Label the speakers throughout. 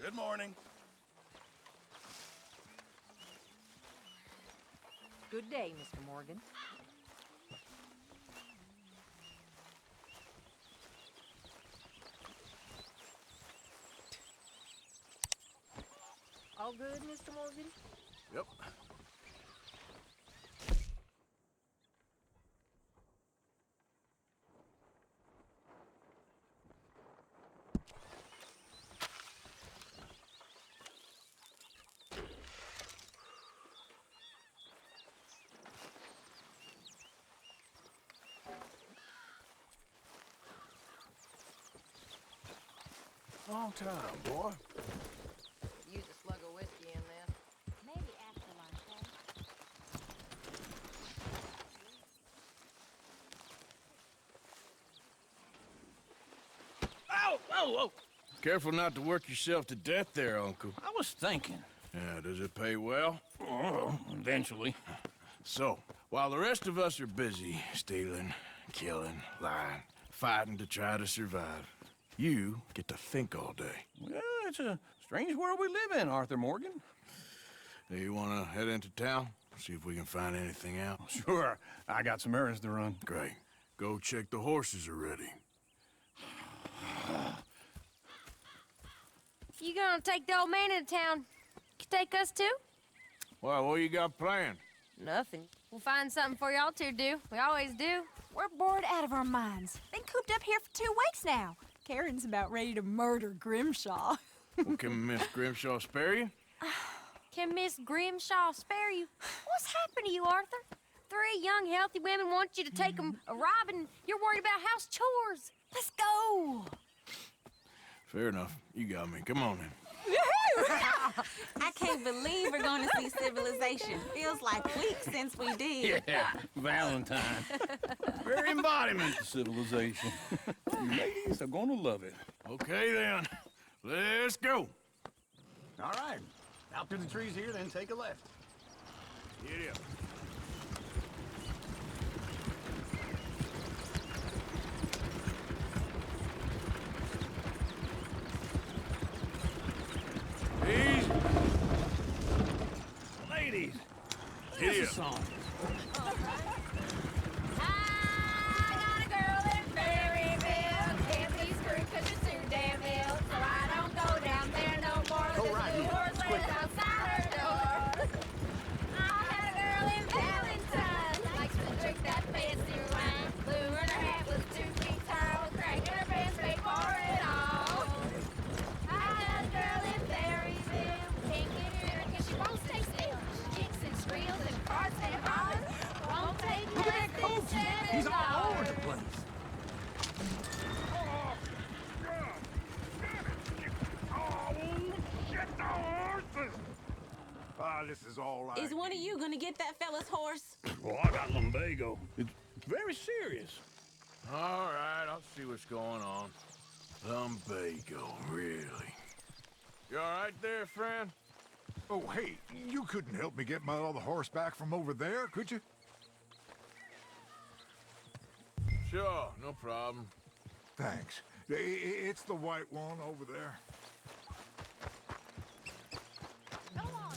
Speaker 1: Good morning.
Speaker 2: Good day, Mr. Morgan. All good, Mr. Morgan?
Speaker 1: Yep. Long time, boy.
Speaker 2: Use a slug of whiskey in this.
Speaker 3: Maybe after lunch, eh?
Speaker 4: Oh, oh, oh!
Speaker 1: Careful not to work yourself to death there, Uncle.
Speaker 4: I was thinking.
Speaker 1: Yeah, does it pay well?
Speaker 4: Oh, eventually.
Speaker 1: So, while the rest of us are busy stealing, killing, lying, fighting to try to survive, you get to think all day.
Speaker 4: Well, it's a strange world we live in, Arthur Morgan.
Speaker 1: Do you want to head into town? See if we can find anything out?
Speaker 4: Sure, I got some errands to run.
Speaker 1: Great. Go check the horses are ready.
Speaker 3: You gonna take the old man into town? You take us too?
Speaker 1: Well, what you got planned?
Speaker 3: Nothing. We'll find something for y'all to do. We always do.
Speaker 5: We're bored out of our minds. Been cooped up here for 2 weeks now. Karen's about ready to murder Grimshaw.
Speaker 1: Well, can Miss Grimshaw spare you?
Speaker 3: Can Miss Grimshaw spare you? What's happened to you, Arthur? 3 young, healthy women want you to take them a robbing. You're worried about house chores.
Speaker 5: Let's go!
Speaker 1: Fair enough. You got me. Come on then.
Speaker 6: I can't believe we're going to see civilization. Feels like weeks since we did.
Speaker 4: Yeah, Valentine. Very embodiment of civilization. You ladies are gonna love it.
Speaker 1: Okay then. Let's go.
Speaker 7: All right. Out through the trees here, then take a left.
Speaker 1: Giddy up. Easy.
Speaker 4: Ladies,
Speaker 1: Giddy
Speaker 4: here's a
Speaker 1: up.
Speaker 4: song.
Speaker 3: I got a girl in Berryville. Can't be screwed 'cause she's too damn ill. So I don't go down there no more.
Speaker 7: Go right here. It's quick.
Speaker 3: Outside her door. I had a girl in Valentine. Likes to drink that fancy wine. Blue and her hat was 2 feet tall. Crack in her pants, paid for it all. I had a girl in Berryville. Can't get her in 'cause she won't stay still. She kicks and squeals and cars say holler. Won't take
Speaker 7: Look at that
Speaker 3: nothing,
Speaker 7: coach. He's all over the place.
Speaker 8: This is all right.
Speaker 6: Is one of you going to get that fella's horse?
Speaker 4: Well, I got lumbago. It's very serious.
Speaker 1: All right, I'll see what's going on. Lumbago, really? You all right there, friend?
Speaker 8: Oh, hey, you couldn't help me get my other horse back from over there, could you?
Speaker 1: Sure, no problem.
Speaker 8: Thanks. It's the white one over there.
Speaker 3: Go on, Arthur.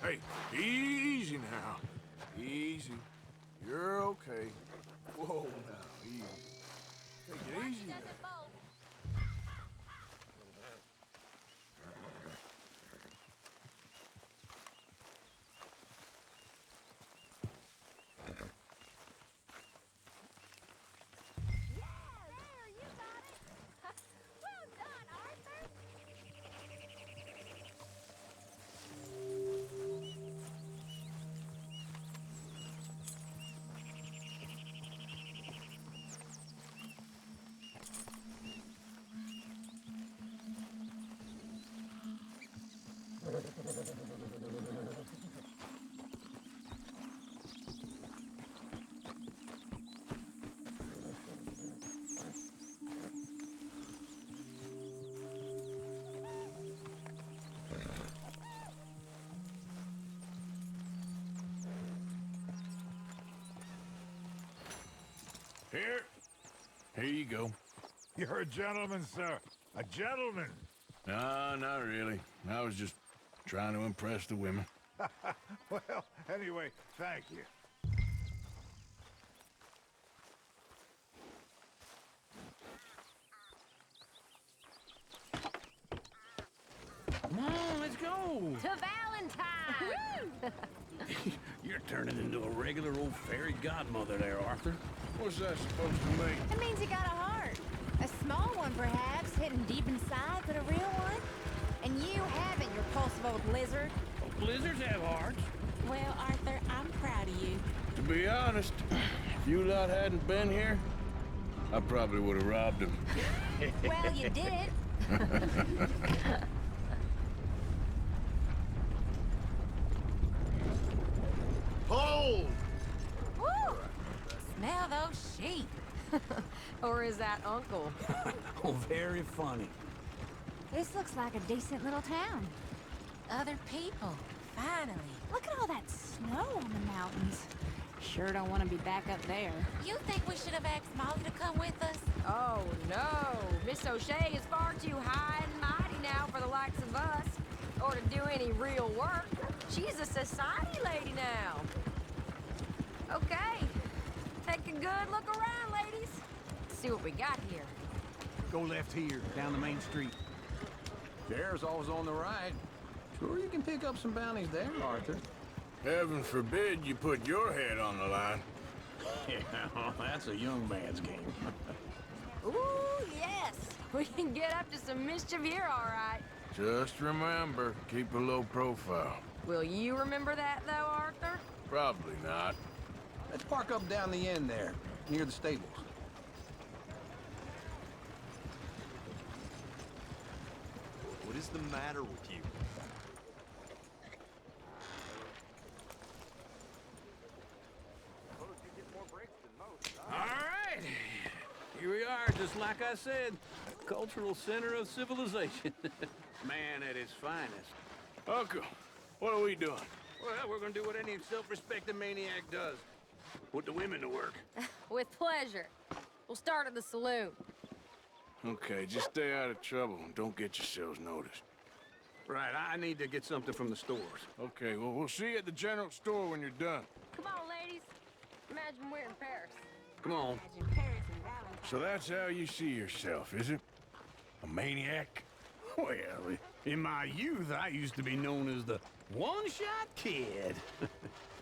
Speaker 1: Hey, easy now. Easy. You're okay. Whoa, now, easy. Take it easy.
Speaker 3: Does it both? Yeah, there, you got it. Well done, Arthur.
Speaker 1: Here. Here you go.
Speaker 8: You're a gentleman, sir. A gentleman.
Speaker 1: No, not really. I was just trying to impress the women.
Speaker 8: Well, anyway, thank you.
Speaker 4: Come on, let's go.
Speaker 2: To Valentine!
Speaker 4: You're turning into a regular old fairy godmother there, Arthur.
Speaker 1: What's that supposed to mean?
Speaker 5: It means you got a heart. A small one, perhaps, hidden deep inside, but a real one. And you haven't, you repulsive old lizard.
Speaker 4: Oh, lizards have hearts.
Speaker 6: Well, Arthur, I'm proud of you.
Speaker 1: To be honest, if you lot hadn't been here, I probably would have robbed him.
Speaker 5: Well, you did.
Speaker 1: Hold!
Speaker 5: Woo! Smell those sheep.
Speaker 2: Or is that Uncle?
Speaker 4: Oh, very funny.
Speaker 5: This looks like a decent little town.
Speaker 6: Other people, finally.
Speaker 5: Look at all that snow on the mountains. Sure don't want to be back up there.
Speaker 6: You think we should have asked Molly to come with us?
Speaker 2: Oh, no. Miss O'Shea is far too high and mighty now for the likes of us. Or to do any real work. She's a society lady now. Okay. Take a good look around, ladies. See what we got here.
Speaker 7: Go left here, down the main street. Sheriff's always on the right. Sure you can pick up some bounties there, Arthur.
Speaker 1: Heaven forbid you put your head on the line.
Speaker 7: Yeah, that's a young man's game.
Speaker 2: Ooh, yes. We can get up to some mischief here, all right.
Speaker 1: Just remember, keep a low profile.
Speaker 2: Will you remember that, though, Arthur?
Speaker 1: Probably not.
Speaker 7: Let's park up down the end there, near the stables.
Speaker 9: What is the matter with you?
Speaker 4: All right. Here we are, just like I said. Cultural center of civilization. Man at his finest.
Speaker 1: Uncle, what are we doing?
Speaker 4: Well, we're gonna do what any self-respecting maniac does. Put the women to work.
Speaker 2: With pleasure. We'll start at the saloon.
Speaker 1: Okay, just stay out of trouble and don't get yourselves noticed.
Speaker 4: Right, I need to get something from the stores.
Speaker 1: Okay, well, we'll see you at the general store when you're done.
Speaker 2: Come on, ladies. Imagine we're in Paris.
Speaker 4: Come on.
Speaker 6: Imagine Paris and Valentine.
Speaker 1: So that's how you see yourself, is it? A maniac?
Speaker 4: Well, in my youth, I used to be known as the one-shot kid.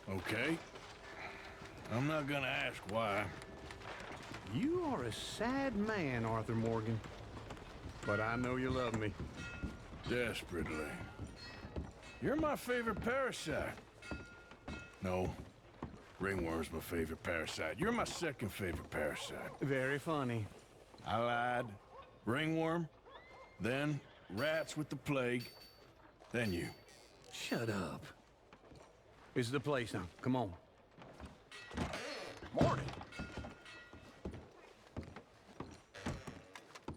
Speaker 1: Okay. I'm not gonna ask why.
Speaker 7: You are a sad man, Arthur Morgan. But I know you love me.
Speaker 1: Desperately. You're my favorite parasite. No. Ringworm's my favorite parasite. You're my second favorite parasite.
Speaker 7: Very funny.
Speaker 1: I lied. Ringworm, then rats with the plague, then you.
Speaker 7: Shut up. This is the place now. Come on. Morgan!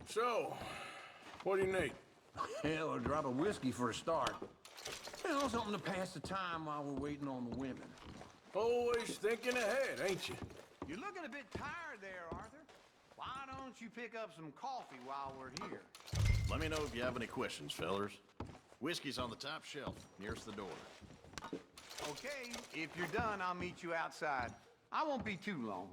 Speaker 1: So, what do you need?
Speaker 7: Hell, a drop of whiskey for a start. You know, something to pass the time while we're waiting on the women.
Speaker 1: Always thinking ahead, ain't you?
Speaker 7: You're looking a bit tired there, Arthur. Why don't you pick up some coffee while we're here?
Speaker 9: Let me know if you have any questions, fellers. Whiskey's on the top shelf, nearest the door.
Speaker 7: Okay, if you're done, I'll meet you outside. I won't be too long.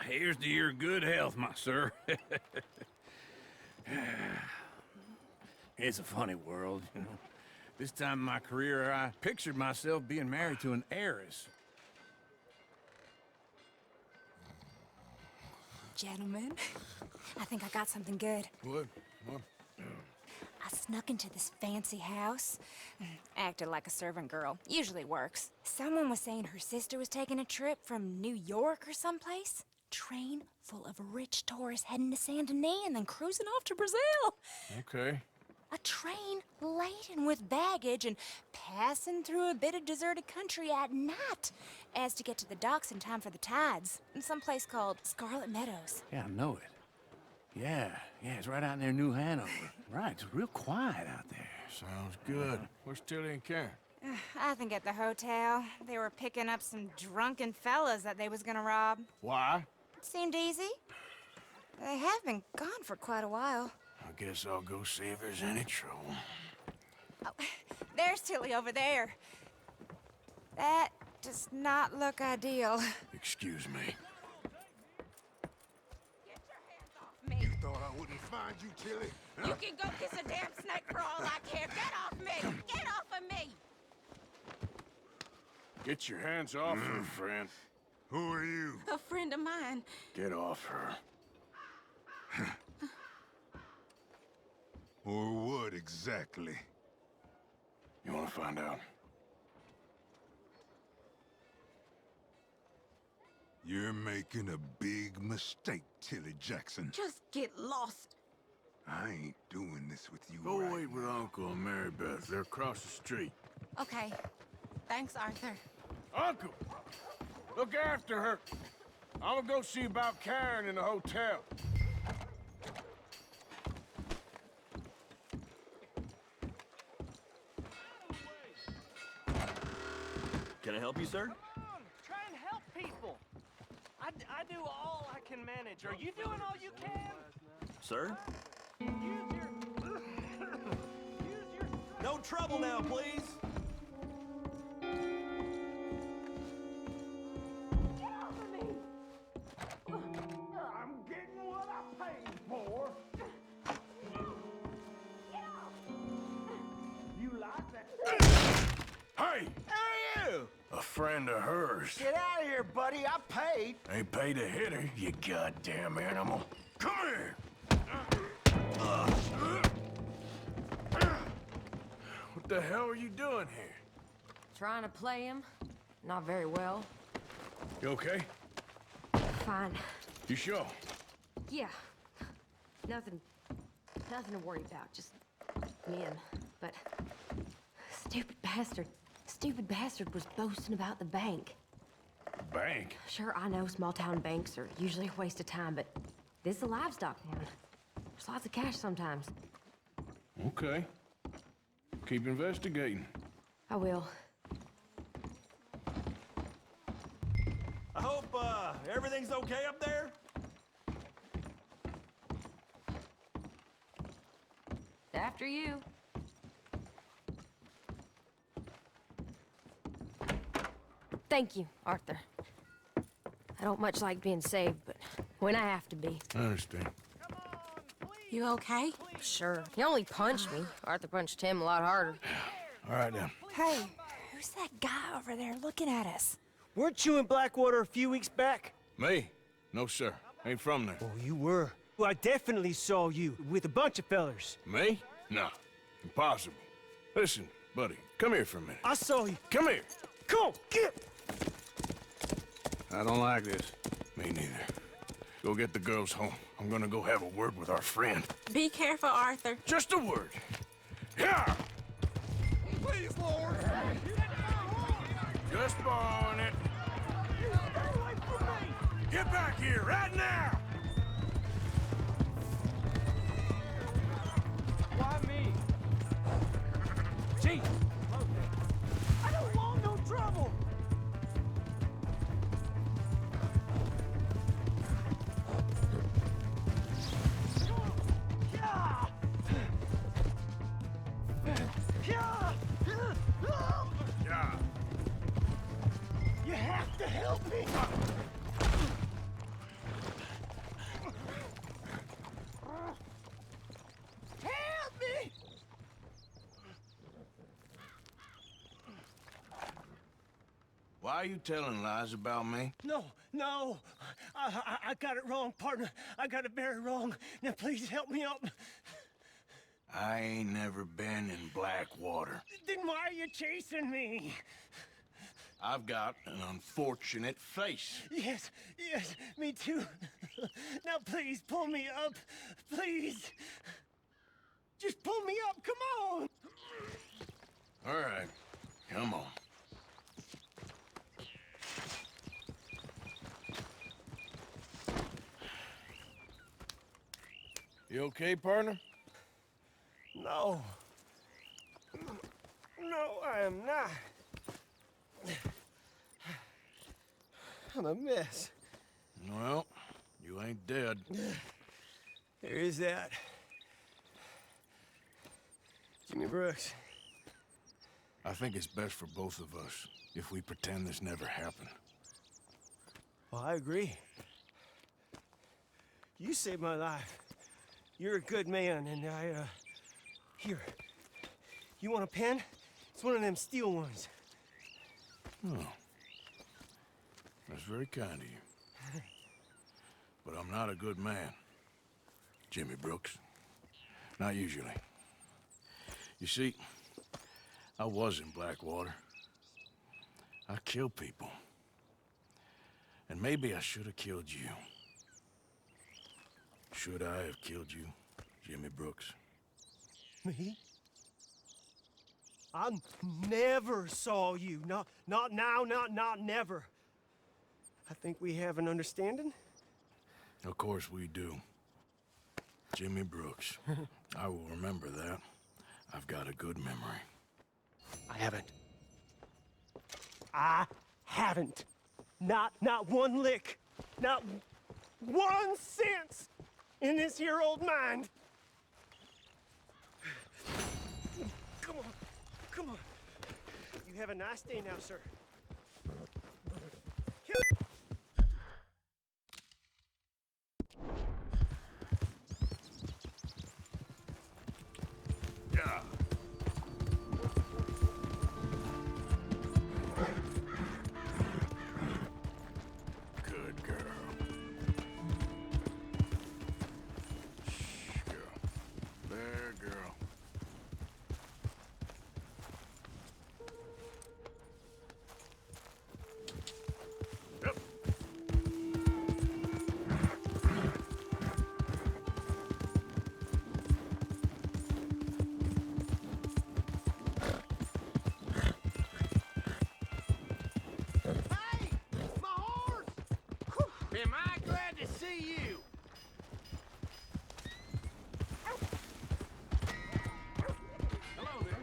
Speaker 4: Here's to your good health, my sir. It's a funny world, you know. This time in my career, I pictured myself being married to an heiress.
Speaker 5: Gentlemen, I think I got something good.
Speaker 1: What?
Speaker 5: I snuck into this fancy house, acted like a servant girl. Usually works. Someone was saying her sister was taking a trip from New York or someplace. Train full of rich tourists heading to Saint Denis and then cruising off to Brazil.
Speaker 1: Okay.
Speaker 5: A train laden with baggage and passing through a bit of deserted country at night as to get to the docks in time for the tides in some place called Scarlet Meadows.
Speaker 4: Yeah, I know it. Yeah, it's right out near New Hanover. Right, it's real quiet out there.
Speaker 1: Sounds good. Where's Tilly and Karen?
Speaker 5: I think at the hotel. They were picking up some drunken fellas that they was gonna rob.
Speaker 1: Why?
Speaker 5: It seemed easy. They have been gone for quite a while.
Speaker 1: I guess I'll go see if there's any trouble.
Speaker 5: Oh, there's Tilly over there. That does not look ideal.
Speaker 1: Excuse me.
Speaker 6: Get your hands off me.
Speaker 8: Thought I wouldn't find you, Tilly?
Speaker 6: You can go kiss a damn snake for all I care. Get off me! Get off of me!
Speaker 1: Get your hands off her, friend.
Speaker 8: Who are you?
Speaker 6: A friend of mine.
Speaker 1: Get off her.
Speaker 8: Or what exactly?
Speaker 1: You want to find out?
Speaker 8: You're making a big mistake, Tilly Jackson.
Speaker 6: Just get lost.
Speaker 8: I ain't doing this with you
Speaker 1: Go
Speaker 8: right
Speaker 1: wait with Uncle and Mary Beth. They're across the street.
Speaker 6: Okay. Thanks, Arthur.
Speaker 1: Uncle! Look after her. I'm gonna go see about Karen in the hotel.
Speaker 10: Can I help you, sir?
Speaker 11: Try and help people. I do all I can manage. Are you doing all you can?
Speaker 10: Sir?
Speaker 11: Use your...
Speaker 10: No trouble now, please.
Speaker 11: Get off of me! I'm getting what I paid for. Get off! You like that?
Speaker 1: Hey!
Speaker 11: Who are you?
Speaker 1: A friend of hers.
Speaker 11: Get out of here, buddy. I paid.
Speaker 1: Ain't paid to hit her, you goddamn animal. Come here! What the hell are you doing here?
Speaker 2: Trying to play him. Not very well.
Speaker 1: You okay?
Speaker 2: Fine.
Speaker 1: You sure?
Speaker 2: Yeah. Nothing to worry about. Just men. But stupid bastard was boasting about the bank.
Speaker 1: Bank?
Speaker 2: Sure, I know small-town banks are usually a waste of time, but this is a livestock town. There's lots of cash sometimes.
Speaker 1: Okay. Keep investigating.
Speaker 2: I will.
Speaker 10: I hope, everything's okay up there?
Speaker 2: After you. Thank you, Arthur. I don't much like being saved, but when I have to be.
Speaker 1: I understand.
Speaker 6: You okay?
Speaker 2: Sure. He only punched me. Arthur punched him a lot harder.
Speaker 1: All right, then.
Speaker 5: Hey, who's that guy over there looking at us?
Speaker 11: Weren't you in Blackwater a few weeks back?
Speaker 1: Me? No, sir. Ain't from there.
Speaker 11: Oh, you were. Well, I definitely saw you with a bunch of fellers.
Speaker 1: Me? No. Impossible. Listen, buddy, come here for a minute.
Speaker 11: I saw you.
Speaker 1: Come here.
Speaker 11: Come on, get!
Speaker 1: I don't like this. Me neither. Go get the girls home. I'm gonna go have a word with our friend.
Speaker 6: Be careful, Arthur.
Speaker 1: Just a word. Yeah!
Speaker 8: Please, Lord!
Speaker 1: Just borrowing it. Get back here, right now!
Speaker 11: Why me? Gee! I don't want no trouble!
Speaker 1: Yeah.
Speaker 11: You have to help me! Help me!
Speaker 1: Why are you telling lies about me?
Speaker 11: No. I got it wrong, partner. I got it very wrong. Now, please help me up.
Speaker 1: I ain't never been in Blackwater.
Speaker 11: Then why are you chasing me?
Speaker 1: I've got an unfortunate face.
Speaker 11: Yes, me too. Now, please, pull me up. Please. Just pull me up, come on.
Speaker 1: All right, come on. You okay, partner?
Speaker 11: No. No, I am not. I'm a mess.
Speaker 1: Well, you ain't dead.
Speaker 11: There is that. Jimmy Brooks.
Speaker 1: I think it's best for both of us if we pretend this never happened.
Speaker 11: Well, I agree. You saved my life. You're a good man, and here. You want a pen? It's one of them steel ones.
Speaker 1: Oh. That's very kind of you. But I'm not a good man, Jimmy Brooks. Not usually. You see, I was in Blackwater. I killed people. And maybe I should have killed you. Should I have killed you, Jimmy Brooks?
Speaker 11: Me? I never saw you. Not now, not never. I think we have an understanding.
Speaker 1: Of course we do. Jimmy Brooks. I will remember that. I've got a good memory.
Speaker 11: I haven't. Not one lick. Not 1 cent in this here old mind. Come on. You have a nice day now, sir.
Speaker 1: Yeah. Good girl. Shh, girl. There, girl. Yep.
Speaker 11: Hey! My horse!
Speaker 4: Am I glad to see you? Hello there.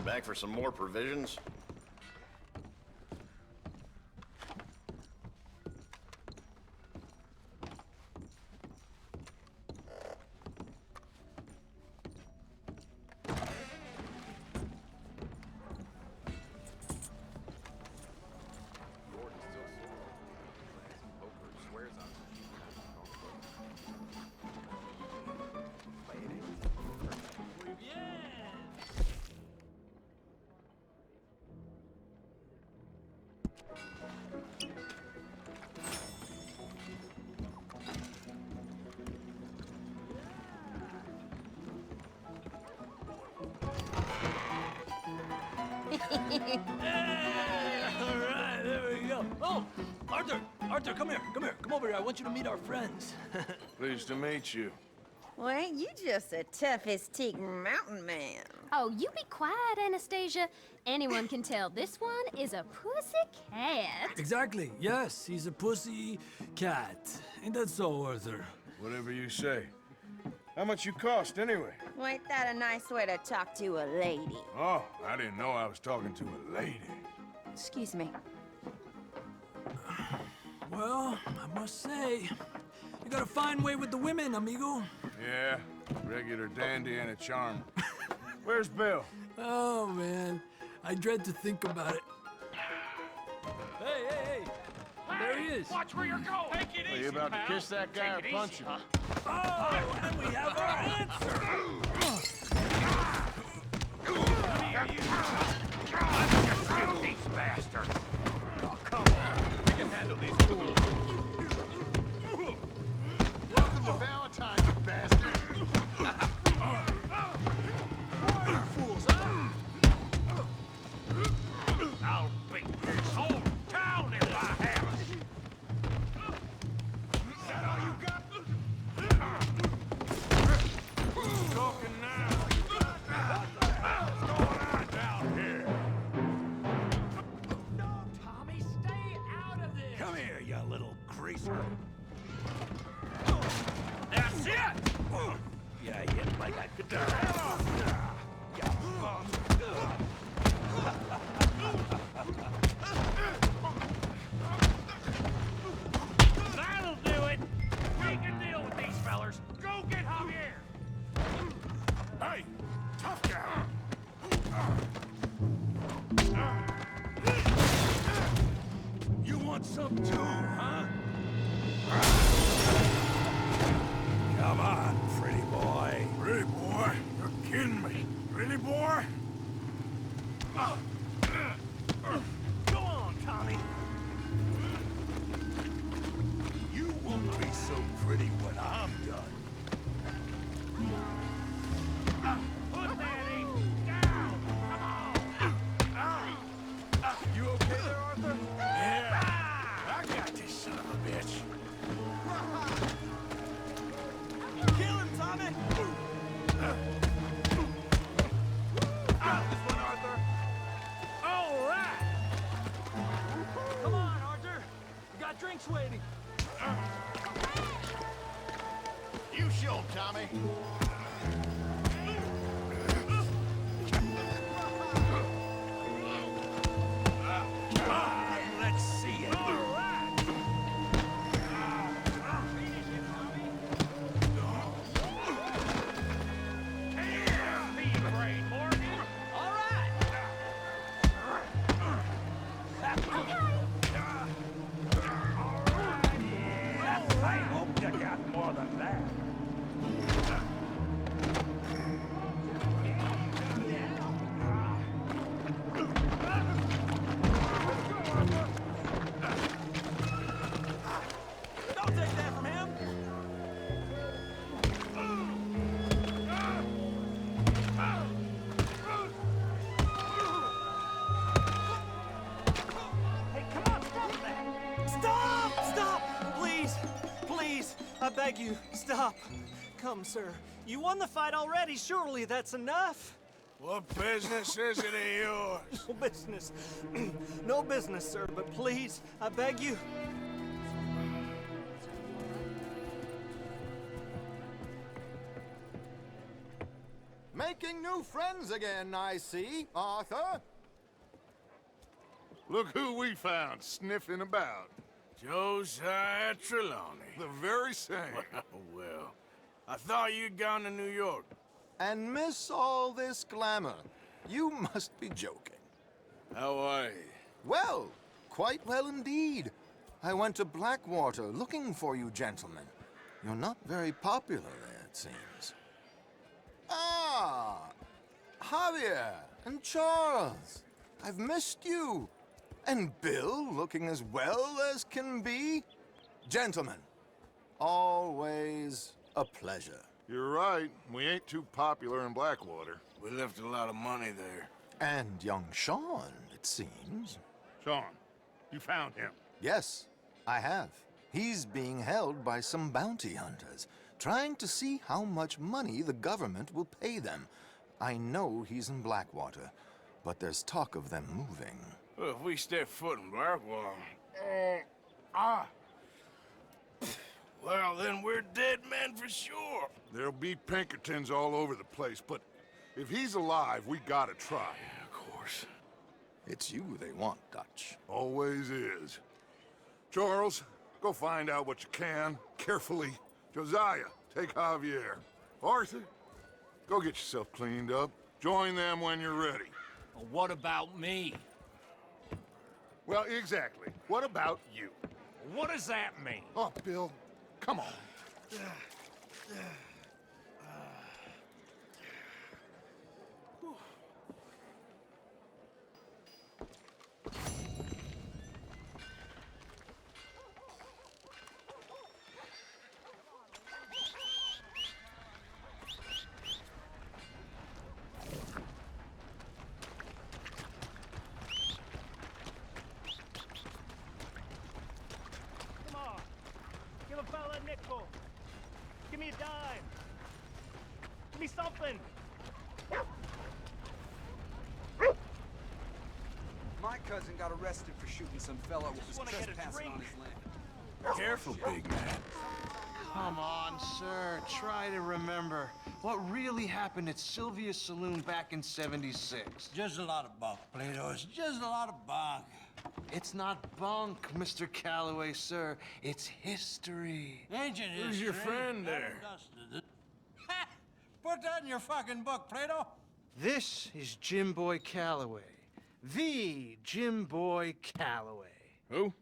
Speaker 9: Back for some more provisions?
Speaker 10: All right, there we go. Oh, Arthur, come here. Come over here. I want you to meet our friends.
Speaker 1: Pleased to meet you.
Speaker 2: Well, ain't you just a tough-as-teak mountain man?
Speaker 3: Oh, you be quiet, Anastasia. Anyone can tell this one is a pussy cat.
Speaker 10: Exactly. Yes, he's a pussy cat. Ain't that so, Arthur?
Speaker 1: Whatever you say. How much you cost, anyway?
Speaker 2: Well, ain't that a nice way to talk to a lady?
Speaker 1: Oh, I didn't know I was talking to a lady.
Speaker 2: Excuse me.
Speaker 10: Well, I must say, you got a fine way with the women, amigo.
Speaker 1: Yeah, regular dandy and a charm. Where's Bill?
Speaker 10: Oh, man. I dread to think about it. Hey! There he is.
Speaker 4: Watch where you're going. Take it
Speaker 1: Are you about to kiss that guy or punch him?
Speaker 10: Oh, and we have our answer.
Speaker 4: These bastards. Oh, come on. We can handle these fools.
Speaker 1: beat this whole town if I have it. Is that all you got? Who's talking now? What the hell's going on down here?
Speaker 10: No, Tommy, stay out of this!
Speaker 1: Come here, you little greaser. That's it! Yeah, hit like a guitar. You bum. That'll do it! We can deal with these fellers. Go get Javier! Hey, tough guy! You want some too, huh? Come on, pretty boy. Pretty boy? You're kidding me. Pretty boy?
Speaker 10: Go on, Tommy.
Speaker 1: You won't be so pretty when I'm done. Put that ape down! Come on! You okay there, Arthur? Yeah. I got this son of a bitch.
Speaker 10: Kill him, Tommy!
Speaker 1: Got this one, Arthur.
Speaker 10: All right! Come on, Arthur. We got drinks waiting.
Speaker 9: You show 'em, Tommy.
Speaker 1: Let's see it.
Speaker 10: All right! Finish him, Tommy.
Speaker 1: Here, pea-brain Morgan.
Speaker 10: All right!
Speaker 1: I hope you got more than that.
Speaker 10: Don't take that from him! Hey, come on, stop that! Stop! Stop! Please! Please! I beg you, stop! Come, sir. You won the fight already. Surely that's enough.
Speaker 1: What business is it of yours?
Speaker 10: No business. No business, sir, but please, I beg you.
Speaker 12: Making new friends again, I see, Arthur.
Speaker 8: Look who we found sniffing about.
Speaker 1: Josiah Trelawney.
Speaker 8: The very same.
Speaker 1: Well, I thought you'd gone to New York.
Speaker 12: And miss all this glamour. You must be joking.
Speaker 1: How are you?
Speaker 12: Well, quite well indeed. I went to Blackwater looking for you gentlemen. You're not very popular there, it seems. Ah! Javier and Charles. I've missed you. And Bill looking as well as can be. Gentlemen, always a pleasure.
Speaker 8: You're right. We ain't too popular in Blackwater.
Speaker 1: We left a lot of money there.
Speaker 12: And young Sean, it seems.
Speaker 8: Sean, you found him.
Speaker 12: Yes, I have. He's being held by some bounty hunters, trying to see how much money the government will pay them. I know he's in Blackwater, but there's talk of them moving.
Speaker 1: Well, if we step foot in Blackwater... Well, then we're dead men for sure.
Speaker 8: There'll be Pinkertons all over the place, but if he's alive, we gotta try.
Speaker 1: Yeah, of course.
Speaker 12: It's you they want, Dutch.
Speaker 8: Always is. Charles, go find out what you can, carefully. Josiah, take Javier. Arthur, go get yourself cleaned up. Join them when you're ready.
Speaker 10: Well, what about me?
Speaker 8: Well, exactly. What about you?
Speaker 10: What does that mean?
Speaker 8: Oh, Bill, come on.
Speaker 11: a nickel. Give me a dime. Give me something.
Speaker 13: My cousin got arrested for shooting some fella who was trespassing on his land.
Speaker 1: Careful, big man.
Speaker 14: Come on, sir. Try to remember what really happened at Sylvia's Saloon back in '76.
Speaker 15: Just a lot of bunk, Plato. It's just a lot of bunk.
Speaker 14: It's not bunk, Mr. Calloway, sir. It's history.
Speaker 15: Ancient history.
Speaker 1: Who's your friend there?
Speaker 15: Ha! Put that in your fucking book, Plato.
Speaker 14: This is Jim Boy Calloway. The Jim Boy Calloway.
Speaker 1: Who?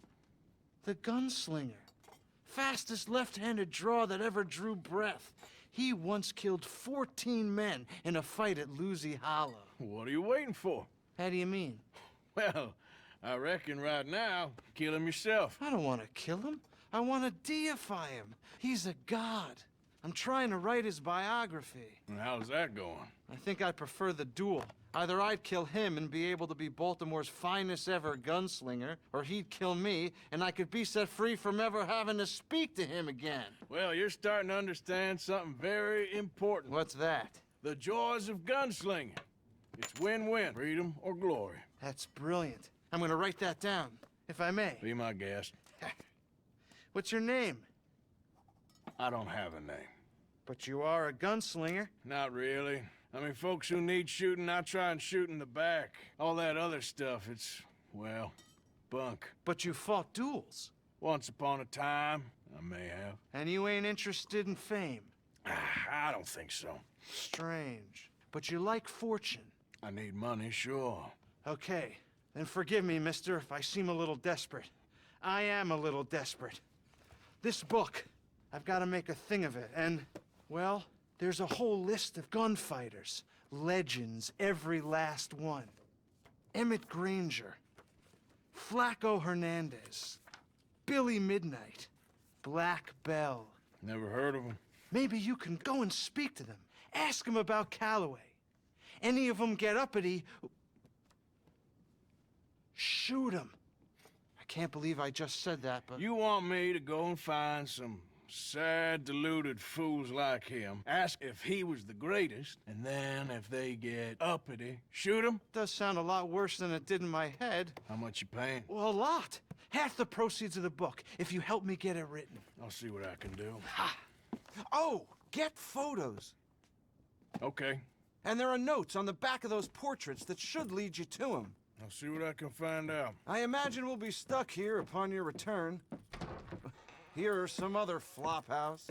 Speaker 14: The gunslinger. Fastest left-handed draw that ever drew breath. He once killed 14 men in a fight at Lucy Hollow.
Speaker 1: What are you waiting for?
Speaker 14: How do you mean?
Speaker 1: Well, I reckon right now, kill him yourself.
Speaker 14: I don't want to kill him. I want to deify him. He's a god. I'm trying to write his biography.
Speaker 1: And how's that going?
Speaker 14: I think I prefer the duel. Either I'd kill him and be able to be Baltimore's finest ever gunslinger, or he'd kill me and I could be set free from ever having to speak to him again.
Speaker 1: Well, you're starting to understand something very important.
Speaker 14: What's that?
Speaker 1: The joys of gunslinging. It's win-win, freedom or glory.
Speaker 14: That's brilliant. I'm gonna write that down, if I may.
Speaker 1: Be my guest.
Speaker 14: What's your name?
Speaker 1: I don't have a name.
Speaker 14: But you are a gunslinger.
Speaker 1: Not really. I mean, folks who need shooting, I try and shoot in the back. All that other stuff, it's, well, bunk.
Speaker 14: But you fought duels.
Speaker 1: Once upon a time, I may have.
Speaker 14: And you ain't interested in fame.
Speaker 1: I don't think so.
Speaker 14: Strange. But you like fortune.
Speaker 1: I need money, sure.
Speaker 14: Okay. Then forgive me, mister, if I seem a little desperate. I am a little desperate. This book, I've got to make a thing of it, and, well, there's a whole list of gunfighters. Legends, every last one. Emmett Granger. Flaco Hernandez. Billy Midnight. Black Bell.
Speaker 1: Never heard of them.
Speaker 14: Maybe you can go and speak to them. Ask them about Calloway. Any of them get uppity, shoot them. I can't believe I just said that, but...
Speaker 1: You want me to go and find some sad, deluded fools like him, ask if he was the greatest, and then if they get uppity, shoot him?
Speaker 14: Does sound a lot worse than it did in my head.
Speaker 1: How much you paying?
Speaker 14: Well, a lot. Half the proceeds of the book, if you help me get it written.
Speaker 1: I'll see what I can do.
Speaker 14: Ha! Oh, get photos.
Speaker 1: Okay.
Speaker 14: And there are notes on the back of those portraits that should lead you to him.
Speaker 1: I'll see what I can find out.
Speaker 14: I imagine we'll be stuck here upon your return. Here or some other flop house.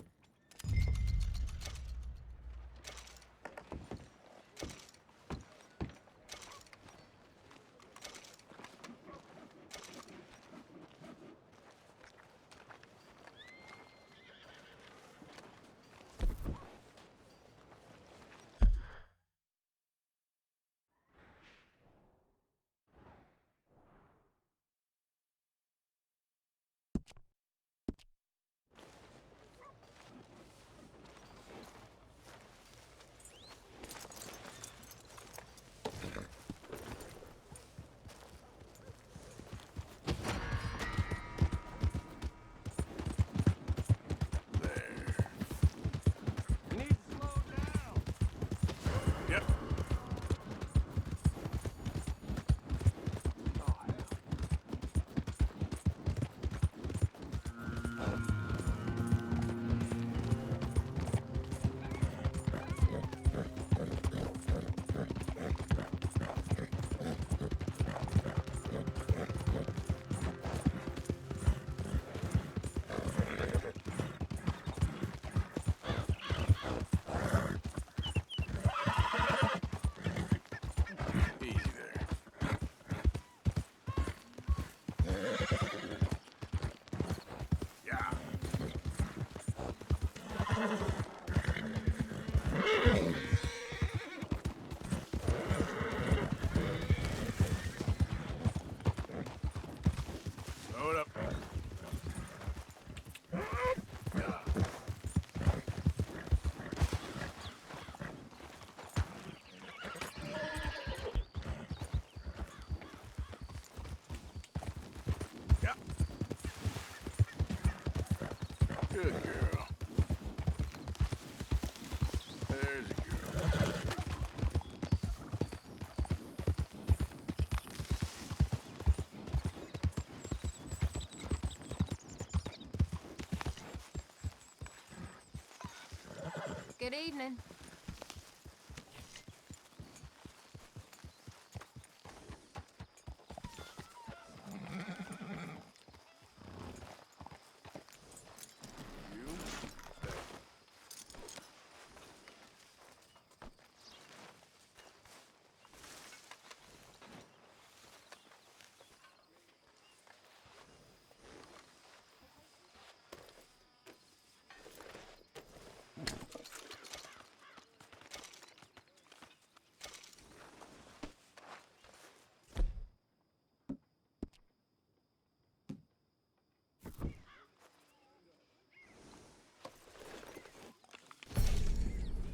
Speaker 1: Load up. Good girl.
Speaker 2: Good evening.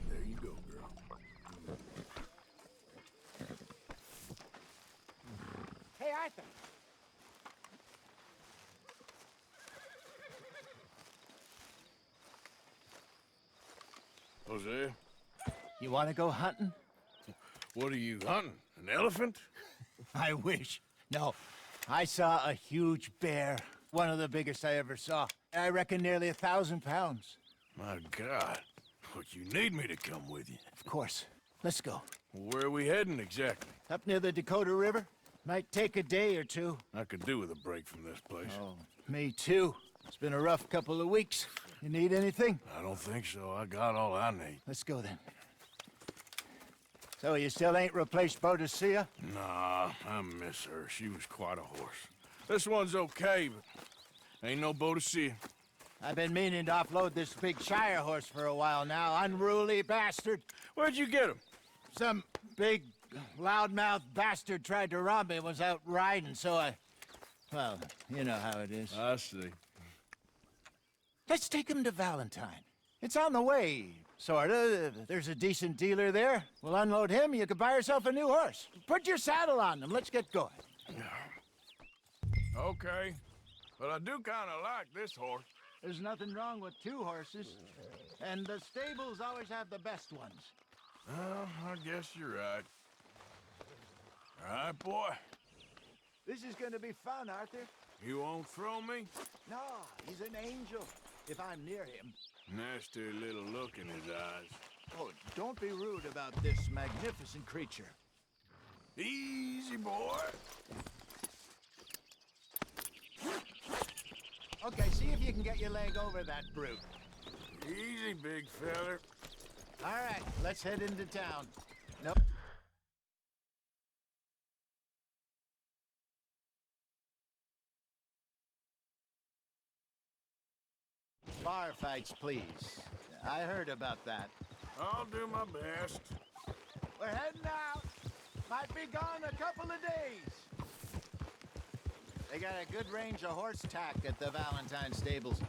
Speaker 1: There you go, girl.
Speaker 11: Hey, Arthur.
Speaker 1: Jose,
Speaker 11: You want to go hunting?
Speaker 1: what are you hunting? An elephant?
Speaker 11: I wish. No. I saw a huge bear. One of the biggest I ever saw. I reckon nearly 1,000 pounds.
Speaker 1: My God. But you need me to come with you.
Speaker 11: Of course. Let's go.
Speaker 1: Where are we heading exactly?
Speaker 11: Up near the Dakota River. Might take a day or two.
Speaker 1: I could do with a break from this place.
Speaker 11: Oh, me too. It's been a rough couple of weeks. You need anything?
Speaker 1: I don't think so. I got all I need.
Speaker 11: Let's go then. So you still ain't replaced Boadicea?
Speaker 1: Nah, I miss her. She was quite a horse. This one's okay, but ain't no Boadicea.
Speaker 11: I've been meaning to offload this big Shire horse for a while now. Unruly bastard.
Speaker 1: Where'd you get him?
Speaker 11: Some big, loudmouth bastard tried to rob me and was out riding, so I... Well, you know how it is.
Speaker 1: I see.
Speaker 11: Let's take him to Valentine. It's on the way, sorta. There's a decent dealer there. We'll unload him, you can buy yourself a new horse. Put your saddle on him, let's get going.
Speaker 1: Okay, but I do kind of like this horse.
Speaker 11: There's nothing wrong with two horses, and the stables always have the best ones.
Speaker 1: Well, I guess you're right. All right, boy.
Speaker 11: This is gonna be fun, Arthur.
Speaker 1: You won't throw me?
Speaker 11: No, he's an angel, if I'm near him.
Speaker 1: Nasty little look in his eyes.
Speaker 11: Oh, don't be rude about this magnificent creature.
Speaker 1: Easy, boy.
Speaker 11: Okay, see if you can get your leg over that brute.
Speaker 1: Easy, big feller.
Speaker 11: All right, let's head into town. Nope. Bar fights, please. I heard about that.
Speaker 1: I'll do my best.
Speaker 11: We're heading out. Might be gone a couple of days. They got a good range of horse tack at the Valentine stables.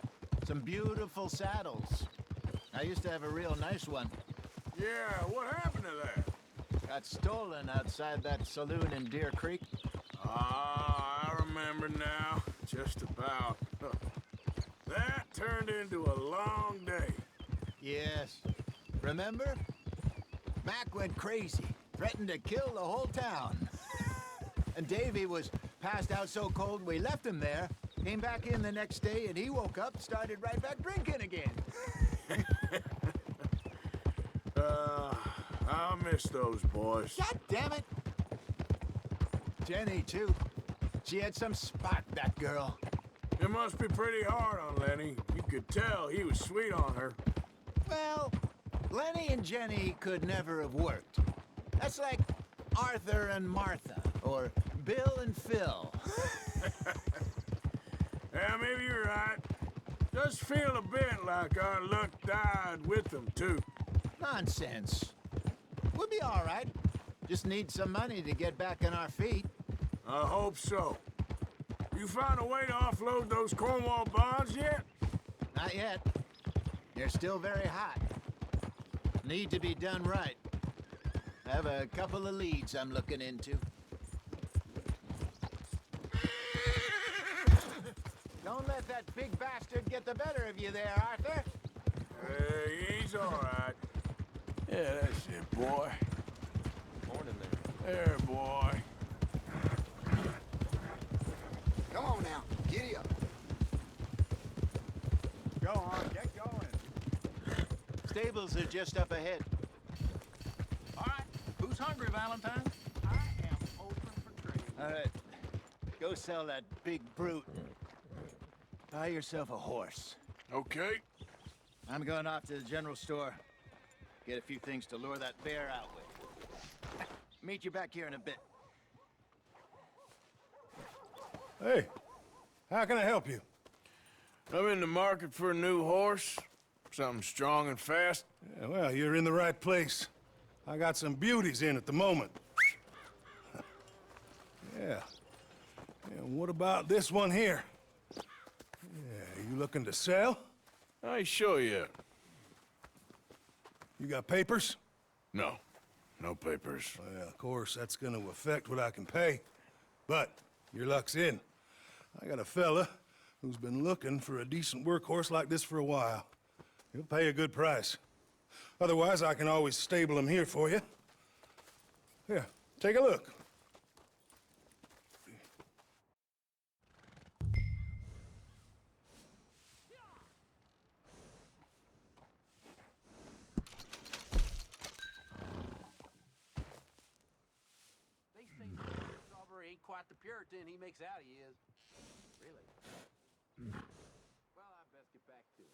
Speaker 11: Some beautiful saddles. I used to have a real nice one.
Speaker 1: Yeah, what happened to that?
Speaker 11: Got stolen outside that saloon in Deer Creek.
Speaker 1: Ah, I remember now. Just about. That turned into a long day.
Speaker 11: Yes. Remember? Mac went crazy, threatened to kill the whole town. And Davy was passed out so cold we left him there, came back in the next day, and he woke up, started right back drinking again.
Speaker 1: I'll miss those boys.
Speaker 11: God damn it! Jenny, too. She had some spot, that girl.
Speaker 1: It must be pretty hard on Lenny. You could tell he was sweet on her.
Speaker 11: Well, Lenny and Jenny could never have worked. That's like Arthur and Martha, or Bill and Phil.
Speaker 1: Yeah, maybe you're right. Does feel a bit like our luck died with them, too.
Speaker 11: Nonsense. We'll be all right. Just need some money to get back on our feet.
Speaker 1: I hope so. You find a way to offload those Cornwall bonds yet?
Speaker 11: Not yet. They're still very hot. Need to be done right. I have a couple of leads I'm looking into. Don't let that big bastard get the better of you there, Arthur.
Speaker 1: He's all right. Yeah, that's it, boy.
Speaker 13: Morning there.
Speaker 1: There, boy.
Speaker 12: Come on now, giddy up.
Speaker 11: Go on, get going. stables are just up ahead.
Speaker 9: All right, who's hungry, Valentine? I am open for trade.
Speaker 11: All right, go sell that big brute. Buy yourself a horse.
Speaker 1: Okay.
Speaker 11: I'm going off to the general store. Get a few things to lure that bear out with. Meet you back here in a bit.
Speaker 16: Hey, how can I help you?
Speaker 1: I'm in the market for a new horse. Something strong and fast.
Speaker 16: Yeah, well, you're in the right place. I got some beauties in at the moment. Yeah. And what about this one here? Yeah, you looking to sell?
Speaker 1: I show you.
Speaker 16: You got papers?
Speaker 1: No. No papers.
Speaker 16: Well, of course, that's gonna affect what I can pay. But your luck's in. I got a fella who's been looking for a decent workhorse like this for a while. He'll pay a good price. Otherwise, I can always stable him here for you. Here, take a look.
Speaker 4: They say Strawberry ain't quite the Puritan he makes out he is. Really? Well, I best get back to it.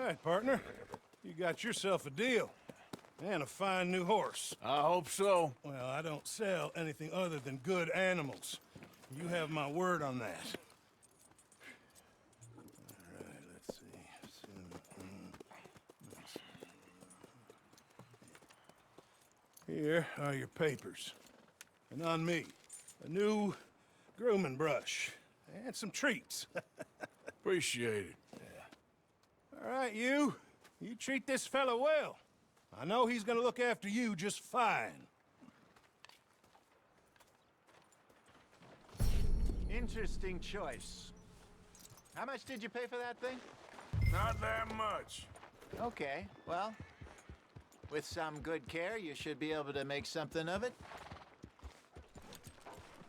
Speaker 16: right, partner. You got yourself a deal. And a fine new horse.
Speaker 1: I hope so.
Speaker 16: Well, I don't sell anything other than good animals. You have my word on that. All right, let's see. Here are your papers. And on me, a new grooming brush. And some treats.
Speaker 1: Appreciate it.
Speaker 16: All right, you. You treat this fella well. I know he's gonna look after you just fine.
Speaker 11: Interesting choice. How much did you pay for that thing?
Speaker 1: Not that much.
Speaker 11: Okay, well, with some good care, you should be able to make something of it.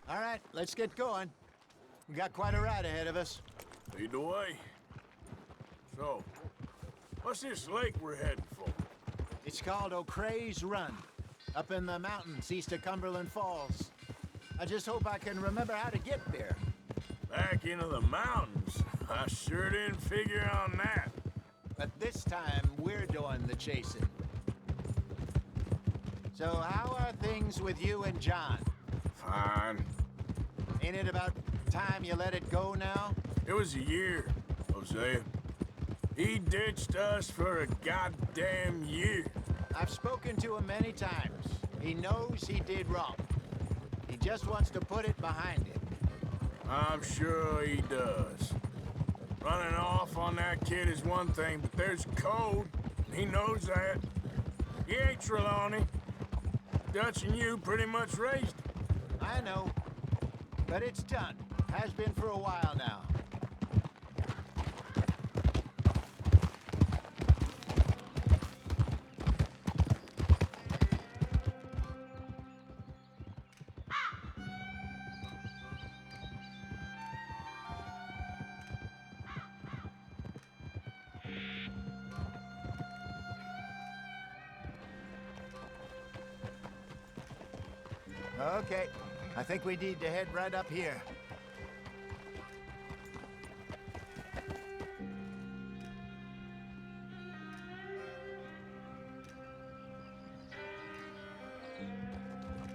Speaker 11: All right, let's get going. We got quite a ride ahead of us.
Speaker 1: Lead the way. So, what's this lake we're heading for?
Speaker 11: It's called O'Creagh's Run, up in the mountains east of Cumberland Falls. I just hope I can remember how to get there.
Speaker 1: Back into the mountains? I sure didn't figure on that.
Speaker 11: But this time, we're doing the chasing. So how are things with you and John?
Speaker 1: Fine.
Speaker 11: Ain't it about time you let it go now?
Speaker 1: It was a year, Hosea. He ditched us for a goddamn year.
Speaker 11: I've spoken to him many times. He knows he did wrong. He just wants to put it behind him.
Speaker 1: I'm sure he does. Running off on that kid is one thing, but there's code. He knows that. He ain't Trelawney. Dutch and you pretty much raised him.
Speaker 11: I know. But it's done. Has been for a while now. Okay, I think we need to head right up here.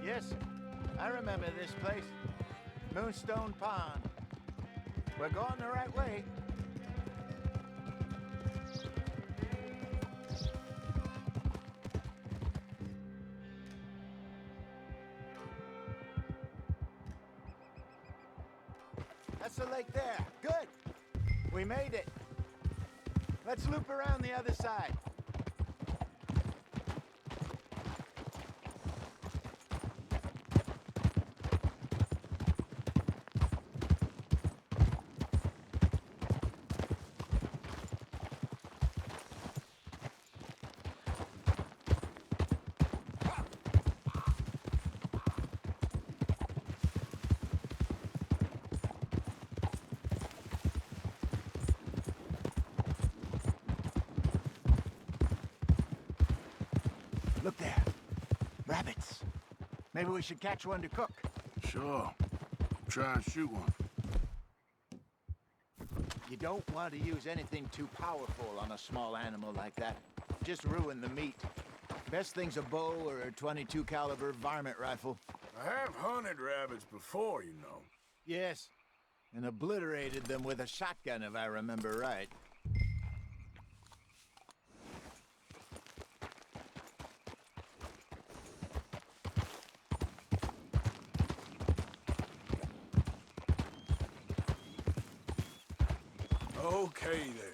Speaker 11: Yes, I remember this place. Moonstone Pond. We're going the right way. That's the lake there. Good. We made it. Let's loop around the other side. Look there. Rabbits. Maybe we should catch one to cook.
Speaker 1: Sure. Try and shoot one.
Speaker 11: You don't want to use anything too powerful on a small animal like that. Just ruin the meat. Best thing's a bow or a .22 caliber varmint rifle.
Speaker 1: I have hunted rabbits before, you know.
Speaker 11: Yes. And obliterated them with a shotgun, if I remember right.
Speaker 1: Okay there.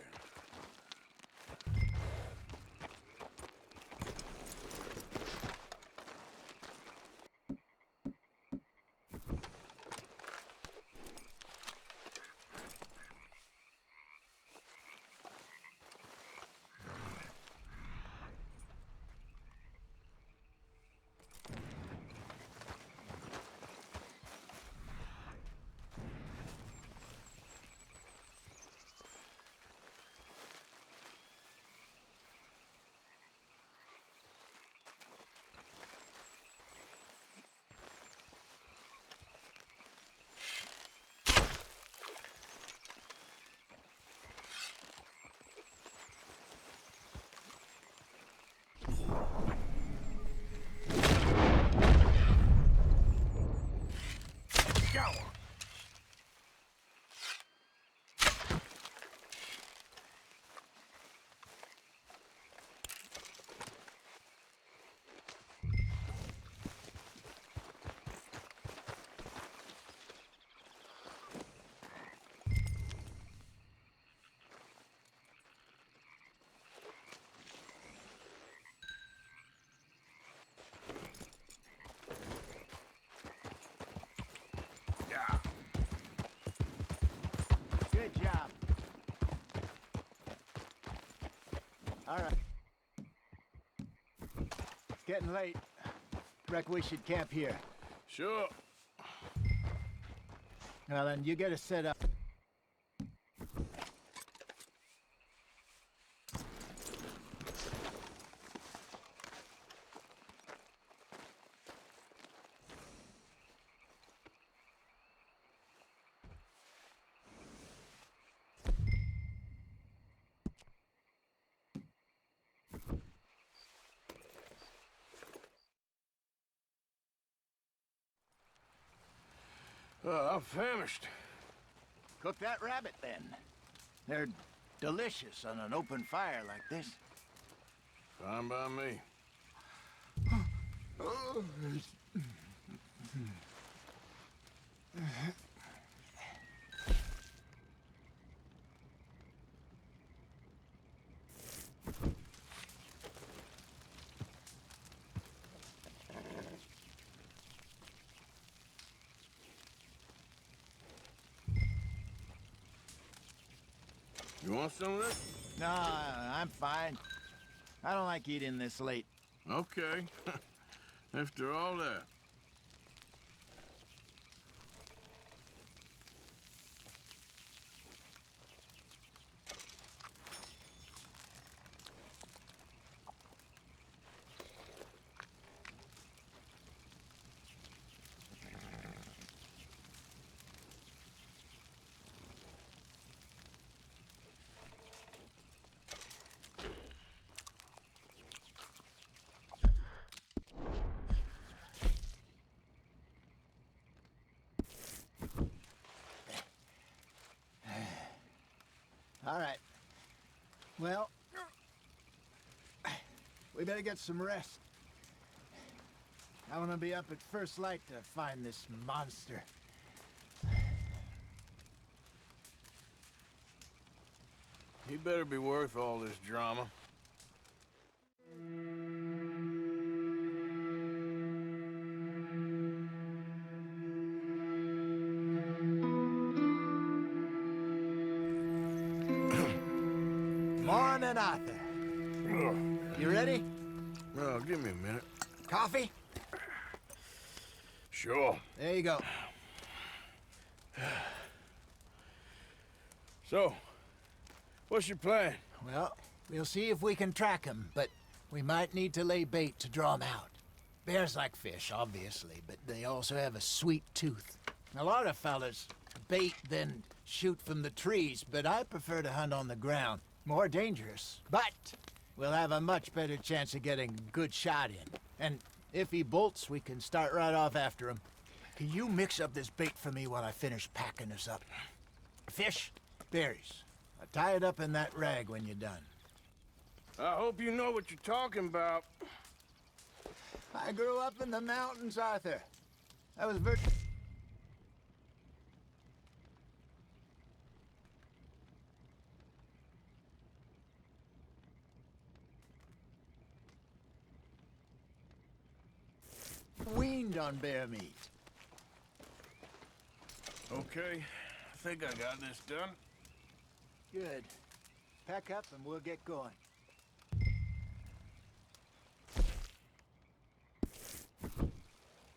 Speaker 11: All right. It's getting late. Reckon we should camp here.
Speaker 1: Sure.
Speaker 11: Well, then you get us set up.
Speaker 1: I'm famished.
Speaker 11: Cook that rabbit, then. They're delicious on an open fire like this.
Speaker 1: Fine by me. You want some of this?
Speaker 11: No, I'm fine. I don't like eating this late.
Speaker 1: Okay. After all that.
Speaker 11: All right. Well, we better get some rest. I want to be up at first light to find this monster.
Speaker 1: He better be worth all this drama.
Speaker 11: Morning, Arthur. You ready?
Speaker 1: Well, give me a minute.
Speaker 11: Coffee?
Speaker 1: Sure.
Speaker 11: There you go.
Speaker 1: So, what's your plan?
Speaker 11: Well, we'll see if we can track him, but we might need to lay bait to draw him out. Bears like fish, obviously, but they also have a sweet tooth. A lot of fellas bait, then shoot from the trees, but I prefer to hunt on the ground. More dangerous, but we'll have a much better chance of getting a good shot in. And if he bolts, we can start right off after him. Can you mix up this bait for me while I finish packing this up? Fish, berries. Tie it up in that rag when you're done.
Speaker 1: I hope you know what you're talking about.
Speaker 11: I grew up in the mountains, Arthur. I was very... weaned on bear meat.
Speaker 1: Okay, I think I got this done.
Speaker 11: Good. Pack up and we'll get going.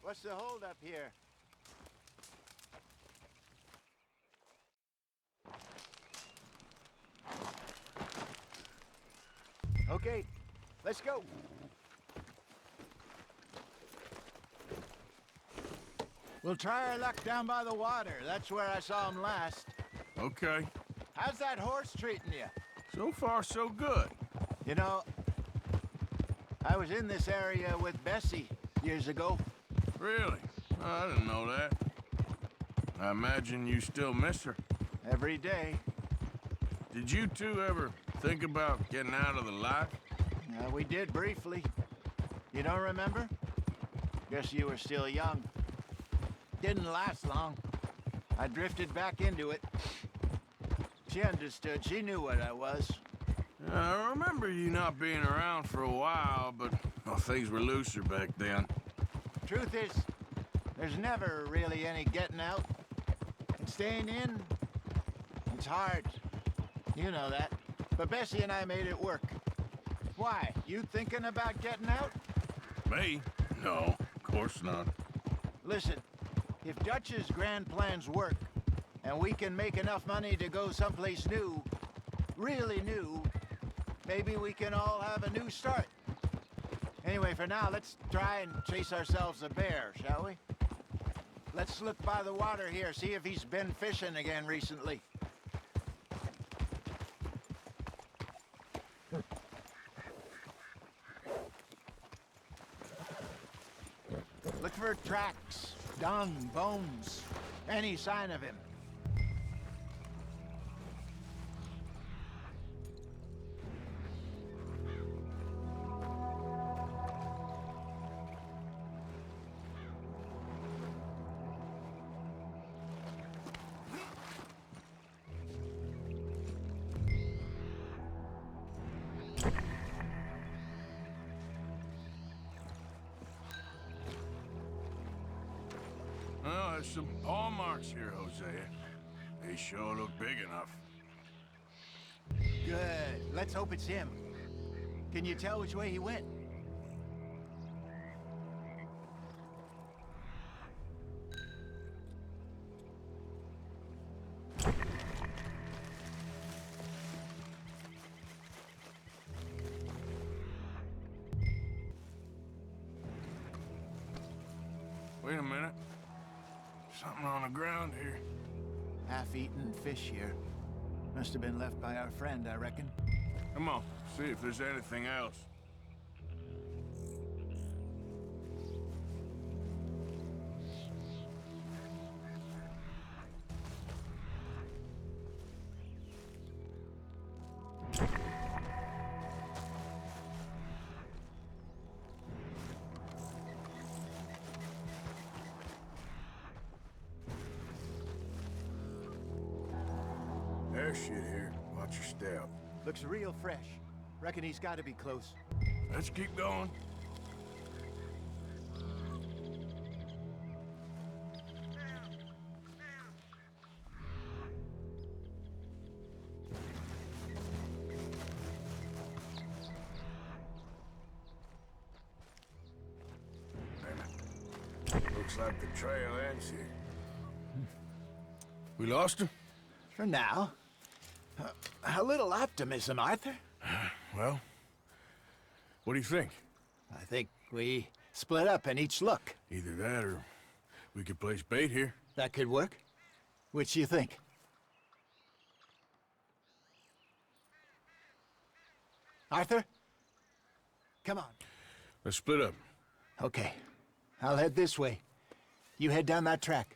Speaker 11: What's the holdup here? Okay, let's go. We'll try our luck down by the water. That's where I saw him last.
Speaker 1: Okay.
Speaker 11: How's that horse treating you?
Speaker 1: So far, so good.
Speaker 11: You know, I was in this area with Bessie years ago.
Speaker 1: Really? Oh, I didn't know that. I imagine you still miss her.
Speaker 11: Every day.
Speaker 1: Did you two ever think about getting out of the life?
Speaker 11: We did briefly. You don't remember? Guess you were still young. Didn't last long. I drifted back into it. She understood. She knew what I was.
Speaker 1: I remember you not being around for a while, but well, things were looser back then.
Speaker 11: Truth is, there's never really any getting out. And staying in, it's hard. You know that. But Bessie and I made it work. Why? You thinking about getting out?
Speaker 1: Me? No, of course not.
Speaker 11: Listen, if Dutch's grand plans work, and we can make enough money to go someplace new, really new, maybe we can all have a new start. Anyway, for now, let's try and chase ourselves a bear, shall we? Let's look by the water here, see if he's been fishing again recently. Look for tracks, dung, bones, any sign of him.
Speaker 1: Well, there's some paw marks here, Hosea. They sure look big enough.
Speaker 11: Good. Let's hope it's him. Can you tell which way he went?
Speaker 1: Wait a minute. Something on the ground here.
Speaker 11: Half-eaten fish here. Must have been left by our friend, I reckon.
Speaker 1: Come on, see if there's anything else. There's shit here. Watch your step.
Speaker 11: Looks real fresh. Reckon he's got to be close.
Speaker 1: Let's keep going. Looks like the trail ends here. We lost him?
Speaker 11: For now. A little optimism, Arthur.
Speaker 1: Well, what do you think?
Speaker 11: I think we split up and each look.
Speaker 1: Either that or we could place bait here.
Speaker 11: That could work. Which do you think? Arthur? Come on.
Speaker 1: Let's split up.
Speaker 11: Okay. I'll head this way. You head down that track.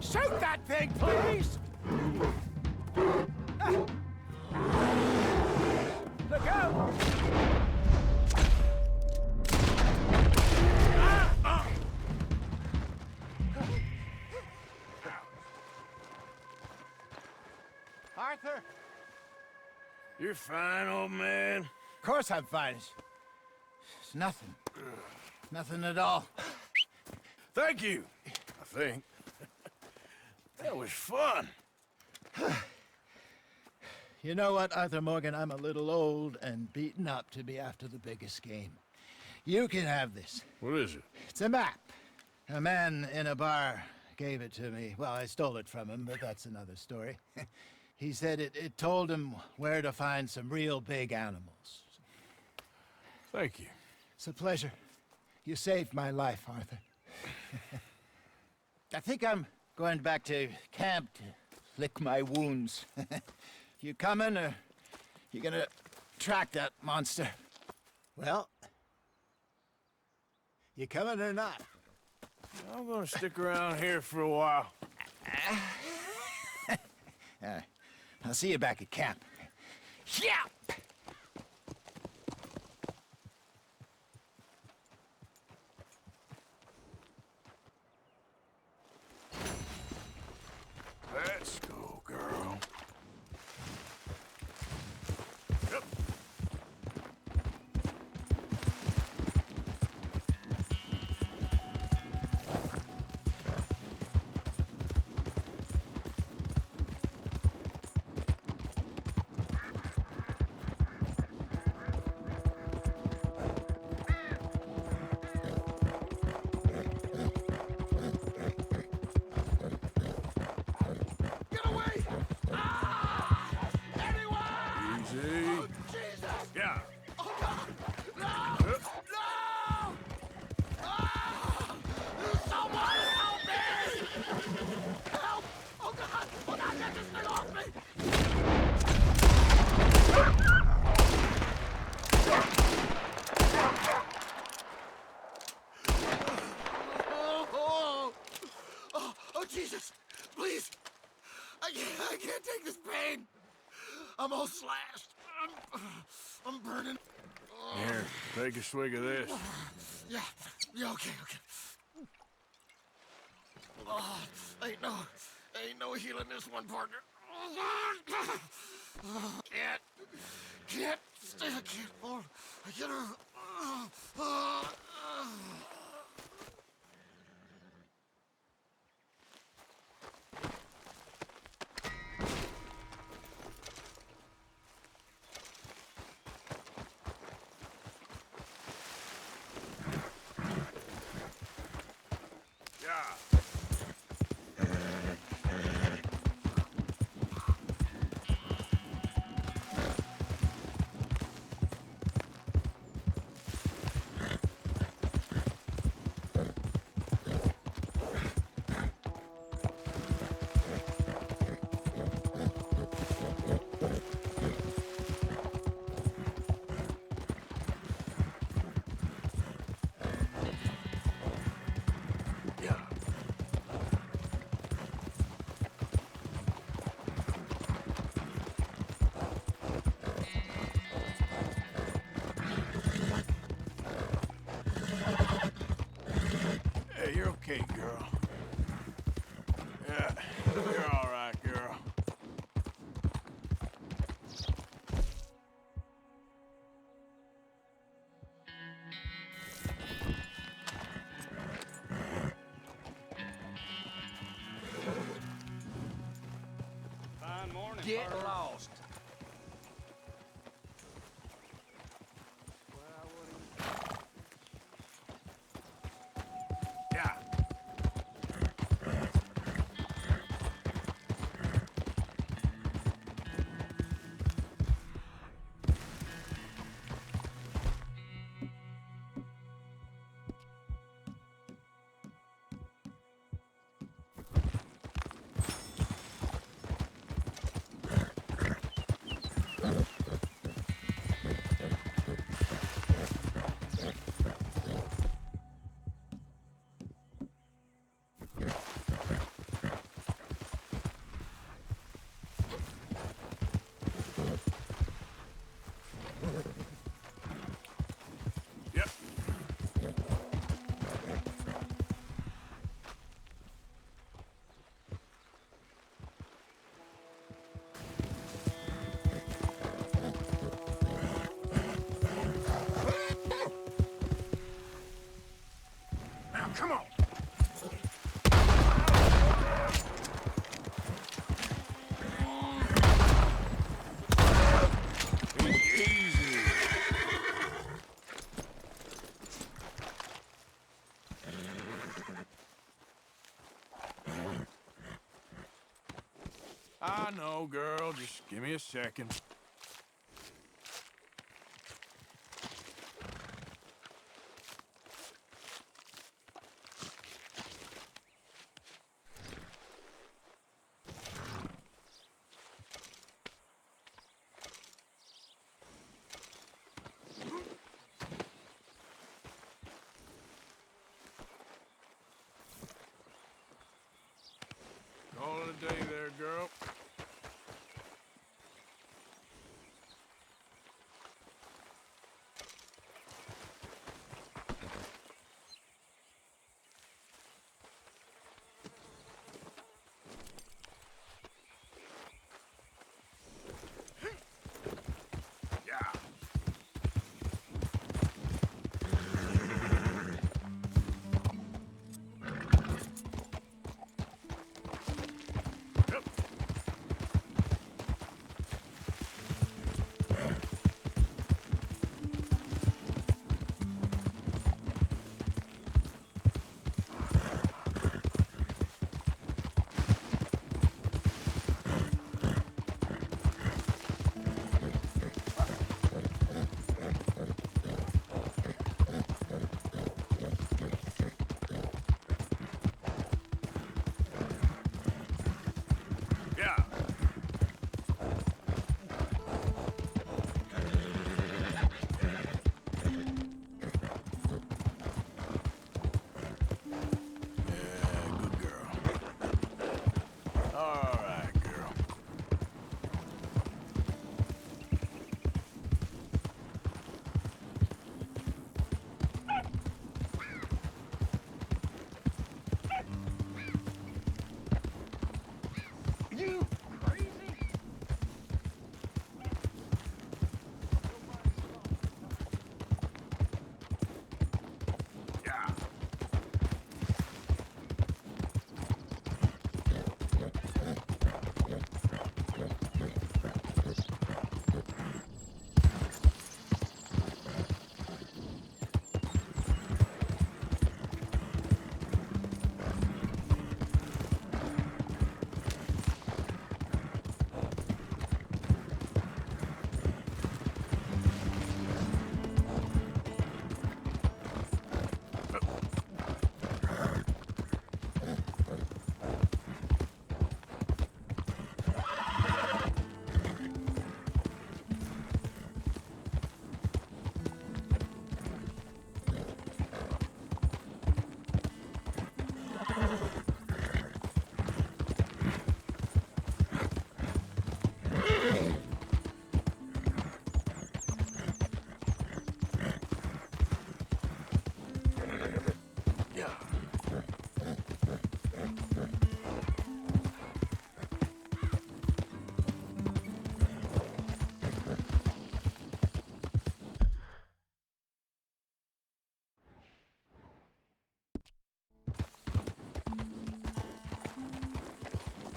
Speaker 15: Shoot that thing, please! Look out!
Speaker 11: Arthur!
Speaker 1: You're fine, old man.
Speaker 11: Of course I'm fine. It's nothing. Nothing at all.
Speaker 1: Thank you, I think. That was fun.
Speaker 11: You know what, Arthur Morgan? I'm a little old and beaten up to be after the biggest game. You can have this.
Speaker 1: What is it?
Speaker 11: It's a map. A man in a bar gave it to me. Well, I stole it from him, but that's another story. He said it told him where to find some real big animals.
Speaker 1: Thank you.
Speaker 11: It's a pleasure. You saved my life, Arthur. I think I'm going back to camp to lick my wounds. You coming, or You gonna track that monster? Well, you coming or not?
Speaker 1: I'm gonna stick around here for a while.
Speaker 11: All right. I'll see you back at camp. Yeah!
Speaker 1: Let's go, girl. Yep.
Speaker 8: Get away! Ah! Anyone!
Speaker 1: Easy.
Speaker 8: Oh, Jesus!
Speaker 1: Yeah.
Speaker 8: Oh, God! No! No! Ah! Someone help me! Help! Oh, God! Oh, God, get this thing off me! Oh, Jesus! Please! I can't take this pain! I'm all slashed. I'm burning.
Speaker 1: Here, take a swig of this.
Speaker 8: Yeah, okay. Oh, ain't no healing this one, partner. Can't stay. I can't hold. I can't.
Speaker 1: Yeah. Hey, you're okay, girl. Yeah, you're all right, girl.
Speaker 4: Fine morning,
Speaker 13: Get
Speaker 4: partner.
Speaker 13: lost.
Speaker 1: Yeah. Yep. Now, come on. Easy. I know, girl. Just give me a second.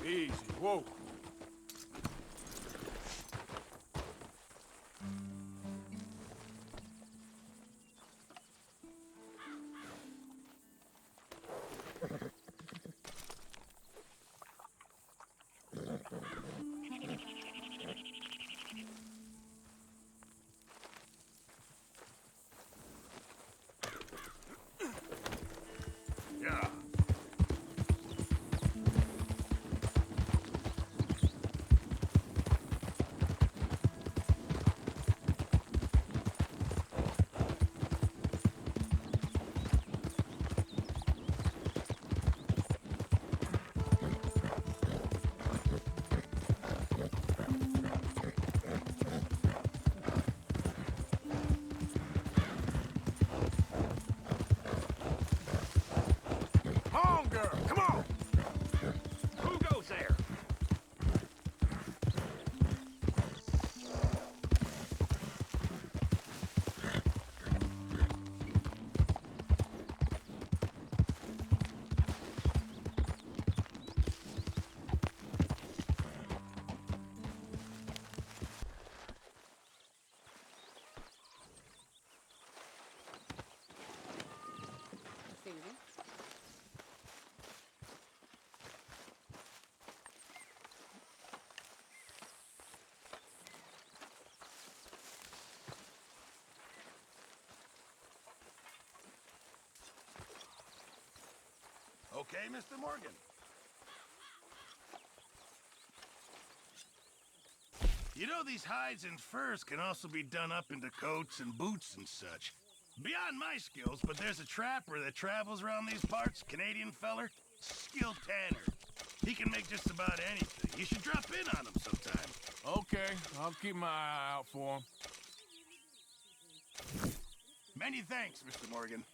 Speaker 1: Easy, whoa. Yeah. Home girl, come on! Who goes there?
Speaker 6: Susan?
Speaker 16: Okay, Mr. Morgan. You know, these hides and furs can also be done up into coats and boots and such. Beyond my skills, but there's a trapper that travels around these parts, Canadian feller, skilled tanner. He can make just about anything. You should drop in on him sometime.
Speaker 1: Okay, I'll keep my eye out for him.
Speaker 16: Many thanks, Mr. Morgan.